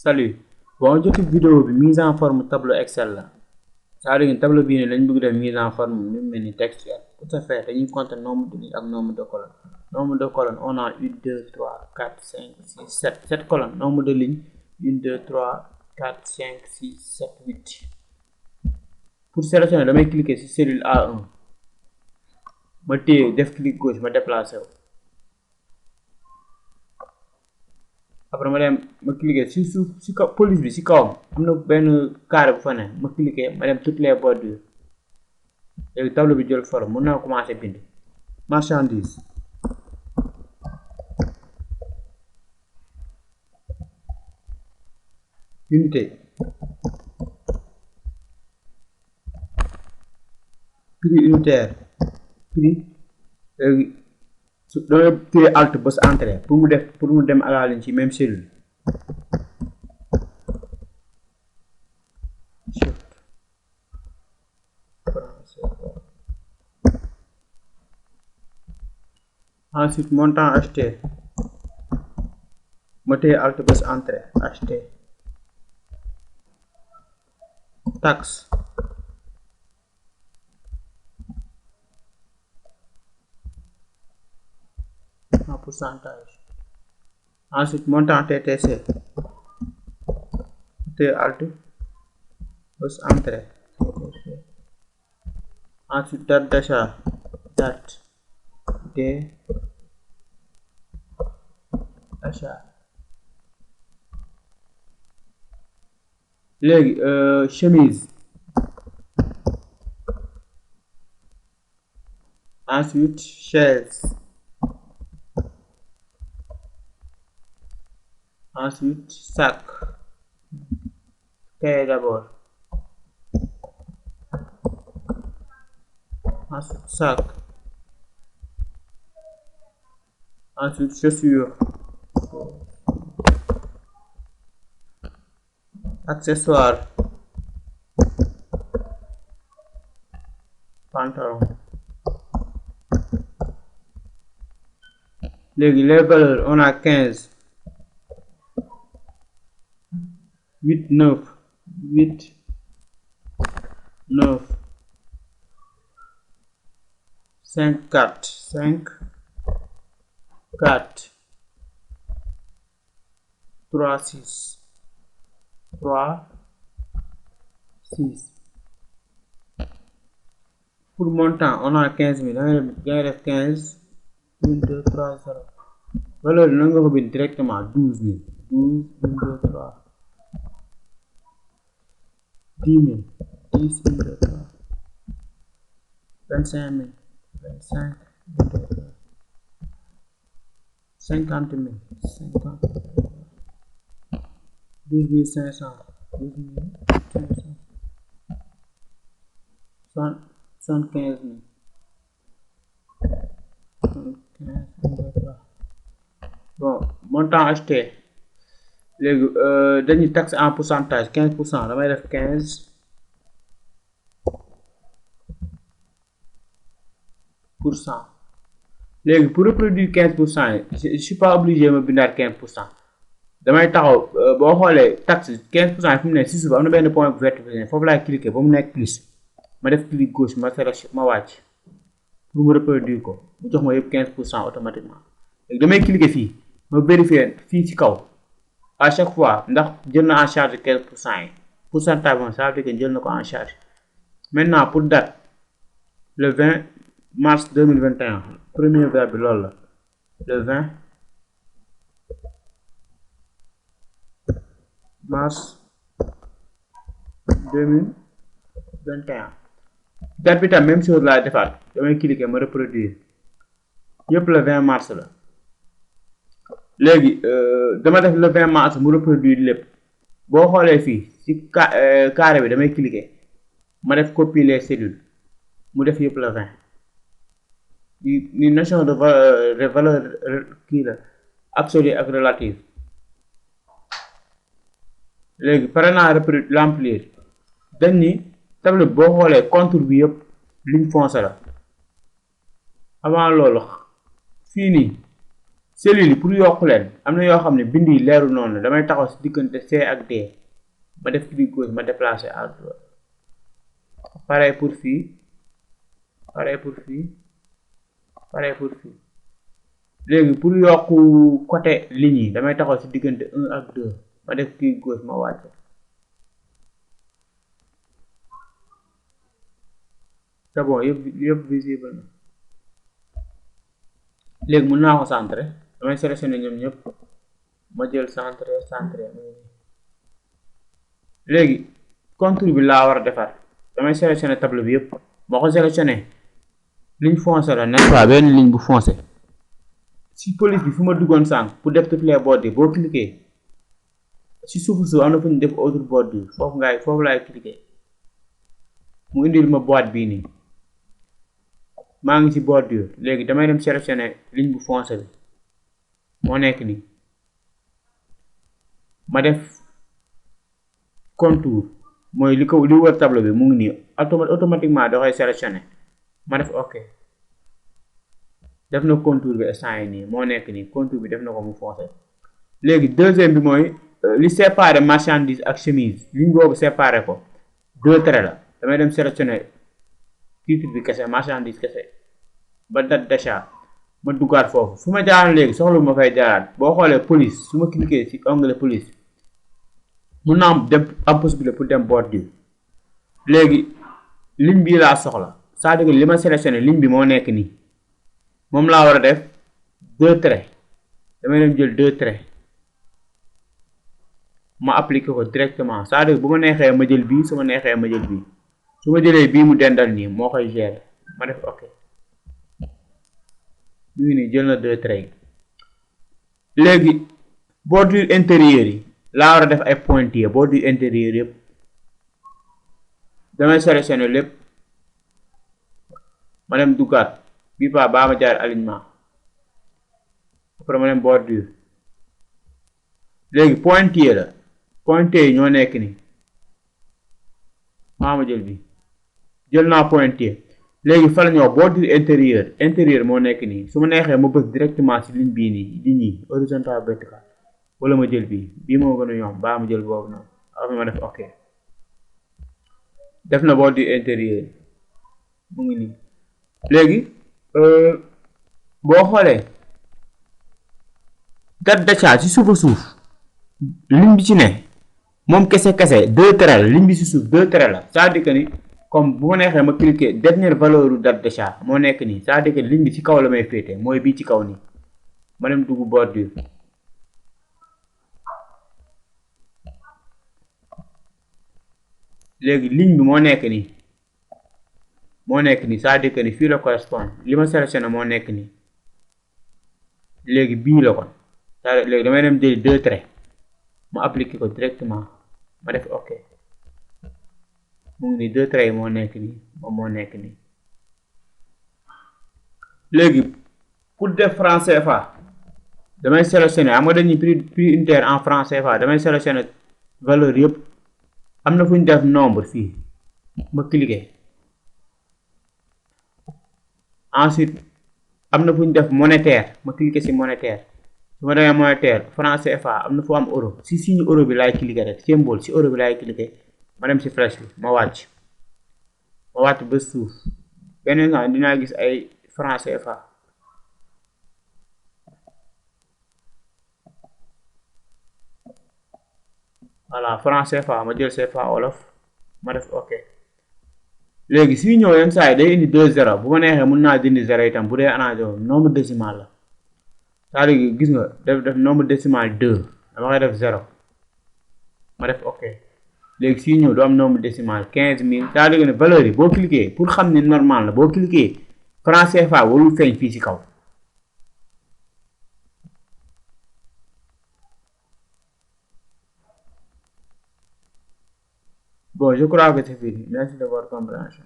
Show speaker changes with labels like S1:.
S1: Salut. Bon, je vidéo bi mise en forme tableau Excel là. Ça veut dire que tableau bi lañ bëgg def mise en forme ñu melni textuel. Pour ce faire, dañuy compter nombre de lignes ak nombre de colonnes. Nombre de colonnes, on a 1 2 3 4 5 6 7. 7 colonnes. Nombre de lignes 1 2 3 4 5 6 7 8. Pour sélectionner, damay cliquer sur cellule A1. Ma téye def clic gauche, ma déplacer. Après ma cliquer sur suuf si kaw police bi si kawam am na benn carré bu fa ne ma cliquer ma dem toutes les bordures léegi tableau bi jël forme mun naa commencer bind marchandise unité prix unitaire prix léegi su danga téye alt bës entrée pour mu dem à la ligne ci même cellule ensuite montant acheté ma téye alt bës entrée acheté taxe en pourcentage. Ensuite, montant TTC. T alt plus entrée. Ensuite, date d'achat. Date d'achat. Chemise. Ensuite, chaise. Ensuite, sac. Cahier d'abord. Ensuite, sac. Ensuite, chaussures. Accessoires. Pantalon. Les valeurs, on a 15. 8 9 8 9 5 4 5 4 3 6 3 6. Pour montant, on a 15 000. On a 15 1 2 3 0. Valeur on va directement 12 000. 12 1 2 3 10 000, 10 1 2 3 25 000, 25 1 2 3 50 000, 50 12 500, 12 500 75 000, 75 1 2 3. Bon, montant acheté. Dernier taxe en pourcentage 15%, damay def 15%. Pour reproduire 15%, je suis pas obligé de bindaat 15%. damay taxaw boo xoolee taxe 15% fi mu ne si suuf am na benn point vert foofu laay cliquer ba mu nekk plus ma def clic gauche ma sélectionné ma wàcc pour mu reproduire ko mu jox ma yëpp 15% automatiquement. léegi damay cliquer fii ma vérifier fii ci kaw. À chaque fois, ndax jël na en charge 15% yi pourcentage bon ça veut dire que jël na ko en charge. Maintenant pour date le 20 mars 2021 premier verbe bi loolu la le 20 mars 2021 date bi tam même chose laa defaat damay cliquer ma reproduire yëpp le 20 mars la. léegi dama def le 20 mars mu reproduire lépp boo xoolee fii ci carré bi damay cliquer ma def copier les cellules mu def yëpp le 20 ni notion de valeur kii la absolue ak relative. léegi pare naa remplir dañ ni tableau boo xoolee contour bi yëpp ligne foncée la avant loolu fii nii cellules yi pour yokk leen am na yoo xam ne bind yi leeru noonu la damay taxaw si diggante C ak D ma def clic gauche ma déplacer à droite pareil pour fii pareil pour fii pareil pour fii léegi pour yokk côté ligne yi damay taxaw si diggante 1 ak 2 ma def clic gauche ma wàcce c'est bon yëpp visible na léegi mën naa ko centré damay sélectionné ñoom ñëpp ma jël centré léegi contour bi laa war a defar damay sélectionné tableau bi yëpp moo ko sélectionné ligne foncée la n'est-ce pas benn ligne bu foncé si police bi fu ma duggoon sànq pour def toutes les bordures boo cliqué si suufu suuf am na fu ñu def autre bordure foofu laay cliqué mu indil ma boîte bii nii maa ngi ci bordure léegi damay dem sélectionné ligne bu foncé bi moo nekk nii ma def contour mooy li wër tableau bi mu ngi nii automatiquement da koy sélectionné ma def ok def na contour bi instant yi nii moo nekk nii contour bi def na ko mu foncé léegi deuxième bi mooy li séparé marchandise ak chemise ligne boobu séparé ko 2 traits la damay dem sélectionné titre bi kese marchandise kese ba date d'achat ma duggaat foofu fu ma jaaroon léegi soxla ma fay jaaraat boo xoolee police su ma cliqué ci onglet police mun naa am possibilité pour dem bordure léegi ligne bii laa soxla c'est-à-dire que li ma sélectionné ligne bi moo nekk nii moom laa war a def 2 traits damay dem jël 2 traits ma appliqué ko directement c'est-à-dire que bu ma neexee ma jël bii su ma neexee ma jël bii su ma jëlee bii mu dendal nii moo koy gérer ma def ok mu ngi nii jël na 2 traits yi léegi bordure intérieure yi laa war a def ay pointillés bordure intérieure yëpp damay sélectionné lépp ma dem duggaat bii baa ma jaar alignement après ma dem bordure léegi pointillé la pointillé yi ñoo nekk nii ma jël bi jël naa pointillé léegi fa la ñoo bordure intérieur moo nekk nii su ma neexee ma bës directement ci ligne bii nii ligne yi horizontal vertical wala ma jël bii moo gën a yomb ma jël boobu noonu après ma def ok def na bordure intérieur mu ngi nii léegi boo xoolee date d'achat ci suufa suuf ligne bi ci ne moom kese 2 traits la ligne bi ci suuf 2 traits la c'est-à-dire que ni comme bu ma neexee ma cliquer dernière valeur u date d'achat moo nekk nii c'est-à-dire que ligne bi ci kaw la may féete mooy bii ci kaw nii ma dem dugg bordure léegi ligne bi moo nekk nii c'est-à-dire que ni fii la correspond li ma sélectionné moo nekk nii léegi bii la kon c'est-à-dire léegi damay dem jëli 2 traits ma appliqué ko directement ma def ok mu ngi nii 2 traits yi moo nekk nii moom moo nekk nii léegi pour def franc CFA damay sélectionné xam nga dañuy prix unitaire en franc CFA damay sélectionné valeur yëpp am na fu ñu def nombre fii ma cliqué ensuite am na fu ñu def monétaire ma cliqué ci monétaire su ma demee monétaire franc CFA am na fu am euro si signe euro bi laay cliqué rek symbole ci euro bi laay cliqué ma dem ci flèche bi ma wàcc ba suuf beneen nga dinaa gis ay franc CFA voilà franc CFA ma jël CFA wolof ma def ok léegi si ñëw yenn saa yi day indi 2 0 bu ma neexee mën naa dindi 0 itam bu dee arrangé wu nombre décimal la c'est-à-dire gis nga def nombre décimal 2 dama koy def 0 ma def ok léegi si ñëw du am nombre décimal 15000 c'est-à-dire ne valeur yi boo cliqué pour xam ni normal la boo cliqué franc CFA warul feeñ fii ci kaw bon je crois que c'est fini merci de votre compréhension.